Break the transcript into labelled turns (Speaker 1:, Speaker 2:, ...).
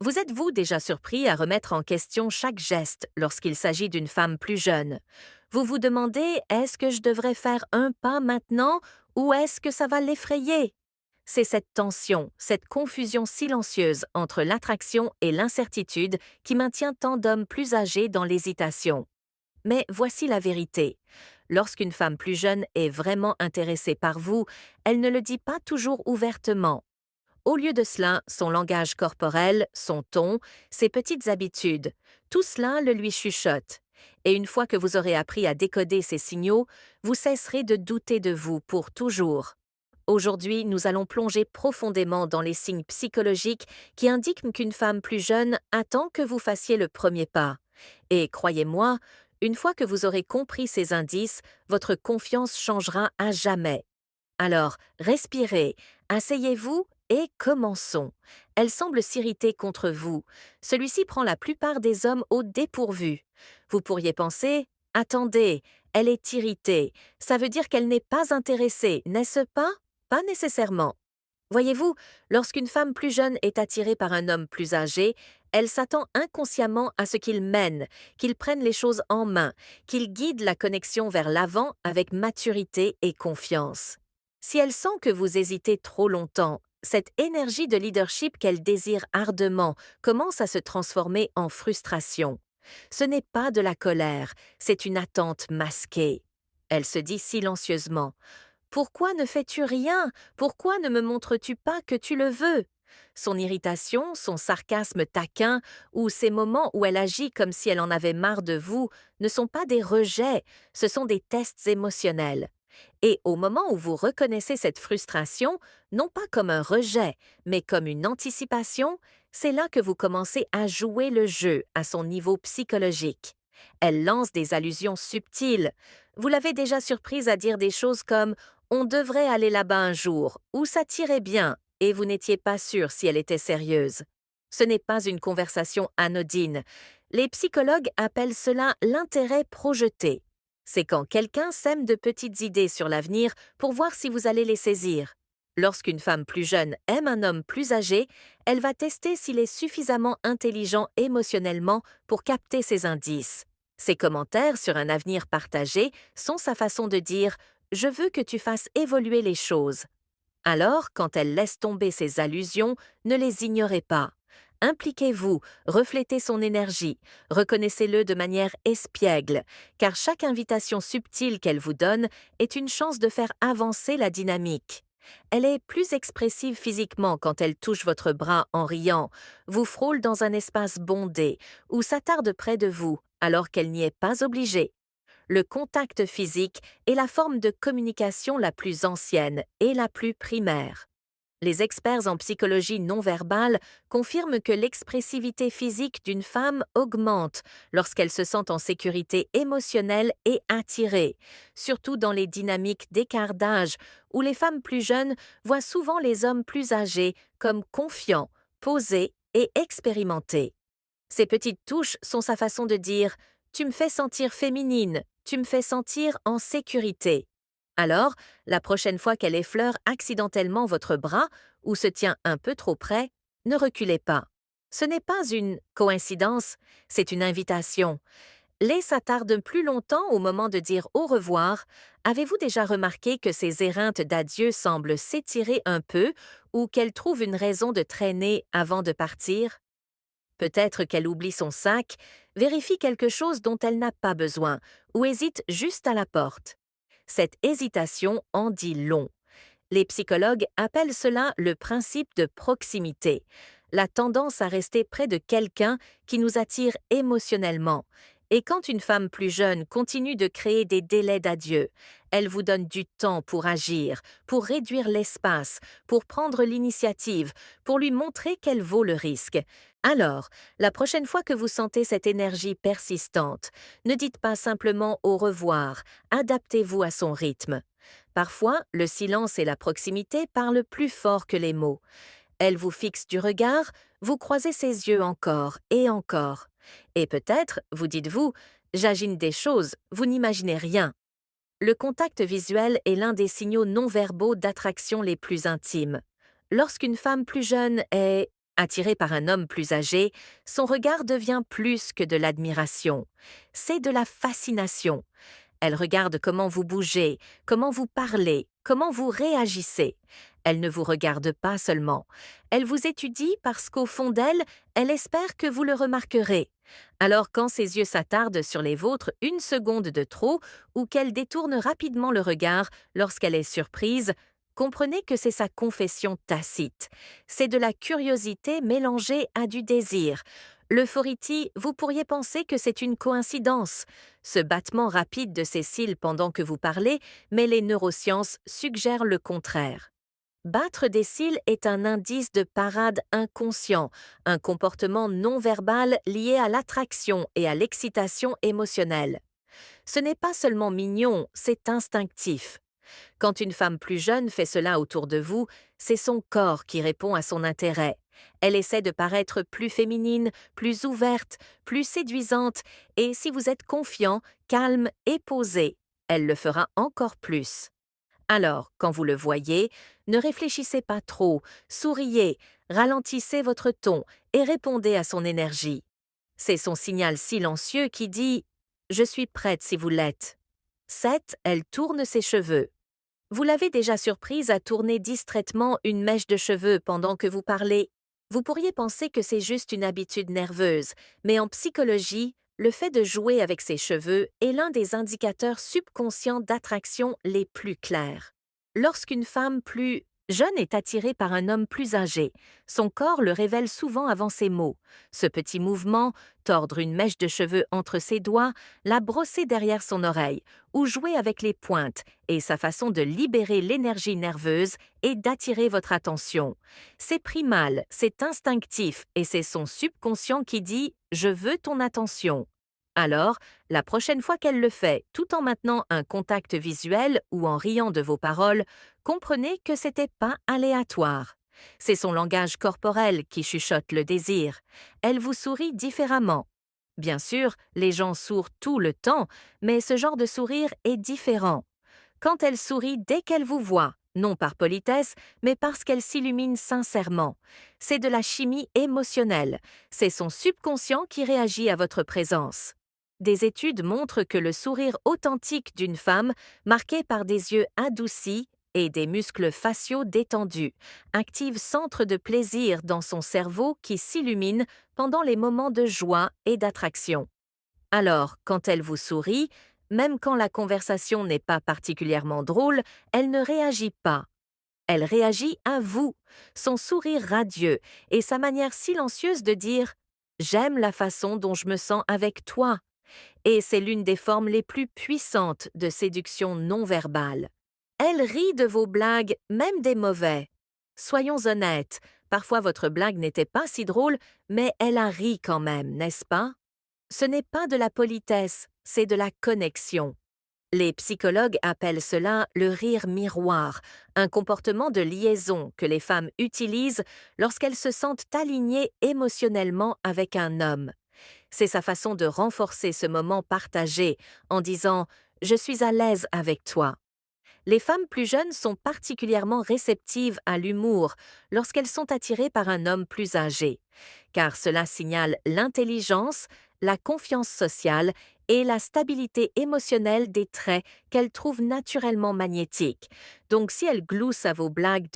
Speaker 1: Vous êtes-vous déjà surpris à remettre en question chaque geste lorsqu'il s'agit d'une femme plus jeune? Vous vous demandez, est-ce que je devrais faire un pas maintenant ou est-ce que ça va l'effrayer? C'est cette tension, cette confusion silencieuse entre l'attraction et l'incertitude qui maintient tant d'hommes plus âgés dans l'hésitation. Mais voici la vérité. Lorsqu'une femme plus jeune est vraiment intéressée par vous, elle ne le dit pas toujours ouvertement. Au lieu de cela, son langage corporel, son ton, ses petites habitudes, tout cela le lui chuchote. Et une fois que vous aurez appris à décoder ces signaux, vous cesserez de douter de vous pour toujours. Aujourd'hui, nous allons plonger profondément dans les signes psychologiques qui indiquent qu'une femme plus jeune attend que vous fassiez le premier pas. Et croyez-moi, une fois que vous aurez compris ces indices, votre confiance changera à jamais. Alors, respirez, asseyez-vous et commençons. Elle semble s'irriter contre vous. Celui-ci prend la plupart des hommes au dépourvu. Vous pourriez penser, attendez, elle est irritée. Ça veut dire qu'elle n'est pas intéressée, n'est-ce pas? Pas nécessairement. Voyez-vous, lorsqu'une femme plus jeune est attirée par un homme plus âgé, elle s'attend inconsciemment à ce qu'il mène, qu'il prenne les choses en main, qu'il guide la connexion vers l'avant avec maturité et confiance. Si elle sent que vous hésitez trop longtemps, cette énergie de leadership qu'elle désire ardemment commence à se transformer en frustration. Ce n'est pas de la colère, c'est une attente masquée. Elle se dit silencieusement: pourquoi ne fais-tu rien? Pourquoi ne me montres-tu pas que tu le veux? Son irritation, son sarcasme taquin ou ces moments où elle agit comme si elle en avait marre de vous ne sont pas des rejets, ce sont des tests émotionnels. Et au moment où vous reconnaissez cette frustration, non pas comme un rejet, mais comme une anticipation, c'est là que vous commencez à jouer le jeu à son niveau psychologique. Elle lance des allusions subtiles. Vous l'avez déjà surprise à dire des choses comme on devrait aller là-bas un jour, ou ça tirait bien, et vous n'étiez pas sûr si elle était sérieuse. Ce n'est pas une conversation anodine. Les psychologues appellent cela l'intérêt projeté. C'est quand quelqu'un sème de petites idées sur l'avenir pour voir si vous allez les saisir. Lorsqu'une femme plus jeune aime un homme plus âgé, elle va tester s'il est suffisamment intelligent émotionnellement pour capter ces indices. Ses commentaires sur un avenir partagé sont sa façon de dire je veux que tu fasses évoluer les choses. Alors, quand elle laisse tomber ses allusions, ne les ignorez pas. Impliquez-vous, reflétez son énergie, reconnaissez-le de manière espiègle, car chaque invitation subtile qu'elle vous donne est une chance de faire avancer la dynamique. Elle est plus expressive physiquement quand elle touche votre bras en riant, vous frôle dans un espace bondé ou s'attarde près de vous alors qu'elle n'y est pas obligée. Le contact physique est la forme de communication la plus ancienne et la plus primaire. Les experts en psychologie non verbale confirment que l'expressivité physique d'une femme augmente lorsqu'elle se sent en sécurité émotionnelle et attirée, surtout dans les dynamiques d'écart d'âge où les femmes plus jeunes voient souvent les hommes plus âgés comme confiants, posés et expérimentés. Ces petites touches sont sa façon de dire tu me fais sentir féminine, tu me fais sentir en sécurité. Alors, la prochaine fois qu'elle effleure accidentellement votre bras ou se tient un peu trop près, ne reculez pas. Ce n'est pas une coïncidence, c'est une invitation. Les s'attarde plus longtemps au moment de dire au revoir. Avez-vous déjà remarqué que ces éreintes d'adieu semblent s'étirer un peu ou qu'elle trouve une raison de traîner avant de partir? Peut-être qu'elle oublie son sac, vérifie quelque chose dont elle n'a pas besoin, ou hésite juste à la porte. Cette hésitation en dit long. Les psychologues appellent cela le principe de proximité, la tendance à rester près de quelqu'un qui nous attire émotionnellement. Et quand une femme plus jeune continue de créer des délais d'adieu, elle vous donne du temps pour agir, pour réduire l'espace, pour prendre l'initiative, pour lui montrer qu'elle vaut le risque. Alors, la prochaine fois que vous sentez cette énergie persistante, ne dites pas simplement au revoir, adaptez-vous à son rythme. Parfois, le silence et la proximité parlent plus fort que les mots. Elle vous fixe du regard, vous croisez ses yeux encore et encore. Et peut-être, vous dites-vous, j'agine des choses, vous n'imaginez rien. Le contact visuel est l'un des signaux non verbaux d'attraction les plus intimes. Lorsqu'une femme plus jeune est Attirée par un homme plus âgé, son regard devient plus que de l'admiration. C'est de la fascination. Elle regarde comment vous bougez, comment vous parlez, comment vous réagissez. Elle ne vous regarde pas seulement. Elle vous étudie parce qu'au fond d'elle, elle espère que vous le remarquerez. Alors quand ses yeux s'attardent sur les vôtres une seconde de trop ou qu'elle détourne rapidement le regard lorsqu'elle est surprise, comprenez que c'est sa confession tacite. C'est de la curiosité mélangée à du désir. L'euphorie, vous pourriez penser que c'est une coïncidence, ce battement rapide de ses cils pendant que vous parlez, mais les neurosciences suggèrent le contraire. Battre des cils est un indice de parade inconscient, un comportement non verbal lié à l'attraction et à l'excitation émotionnelle. Ce n'est pas seulement mignon, c'est instinctif. Quand une femme plus jeune fait cela autour de vous, c'est son corps qui répond à son intérêt. Elle essaie de paraître plus féminine, plus ouverte, plus séduisante, et si vous êtes confiant, calme et posé, elle le fera encore plus. Alors, quand vous le voyez, ne réfléchissez pas trop, souriez, ralentissez votre ton et répondez à son énergie. C'est son signal silencieux qui dit ⁇ Je suis prête si vous l'êtes ⁇ 7. Elle tourne ses cheveux. Vous l'avez déjà surprise à tourner distraitement une mèche de cheveux pendant que vous parlez. Vous pourriez penser que c'est juste une habitude nerveuse, mais en psychologie, le fait de jouer avec ses cheveux est l'un des indicateurs subconscients d'attraction les plus clairs. Lorsqu'une femme plus jeune est attirée par un homme plus âgé, son corps le révèle souvent avant ses mots. Ce petit mouvement, tordre une mèche de cheveux entre ses doigts, la brosser derrière son oreille, ou jouer avec les pointes, et sa façon de libérer l'énergie nerveuse et d'attirer votre attention. C'est primal, c'est instinctif et c'est son subconscient qui dit ⁇ Je veux ton attention ⁇ Alors, la prochaine fois qu'elle le fait, tout en maintenant un contact visuel ou en riant de vos paroles, comprenez que c'était pas aléatoire. C'est son langage corporel qui chuchote le désir. Elle vous sourit différemment. Bien sûr, les gens sourient tout le temps, mais ce genre de sourire est différent. Quand elle sourit dès qu'elle vous voit, non par politesse, mais parce qu'elle s'illumine sincèrement. C'est de la chimie émotionnelle. C'est son subconscient qui réagit à votre présence. Des études montrent que le sourire authentique d'une femme, marqué par des yeux adoucis et des muscles faciaux détendus, active centres de plaisir dans son cerveau qui s'illuminent pendant les moments de joie et d'attraction. Alors, quand elle vous sourit, même quand la conversation n'est pas particulièrement drôle, elle ne réagit pas. Elle réagit à vous, son sourire radieux et sa manière silencieuse de dire ⁇ J'aime la façon dont je me sens avec toi ⁇ Et c'est l'une des formes les plus puissantes de séduction non verbale. Elle rit de vos blagues, même des mauvais. Soyons honnêtes, parfois votre blague n'était pas si drôle, mais elle a ri quand même, n'est-ce pas? Ce n'est pas de la politesse, c'est de la connexion. Les psychologues appellent cela le rire miroir, un comportement de liaison que les femmes utilisent lorsqu'elles se sentent alignées émotionnellement avec un homme. C'est sa façon de renforcer ce moment partagé en disant ⁇ Je suis à l'aise avec toi ⁇ Les femmes plus jeunes sont particulièrement réceptives à l'humour lorsqu'elles sont attirées par un homme plus âgé, car cela signale l'intelligence, la confiance sociale et la stabilité émotionnelle des traits qu'elles trouvent naturellement magnétiques. Donc si elles gloussent à vos blagues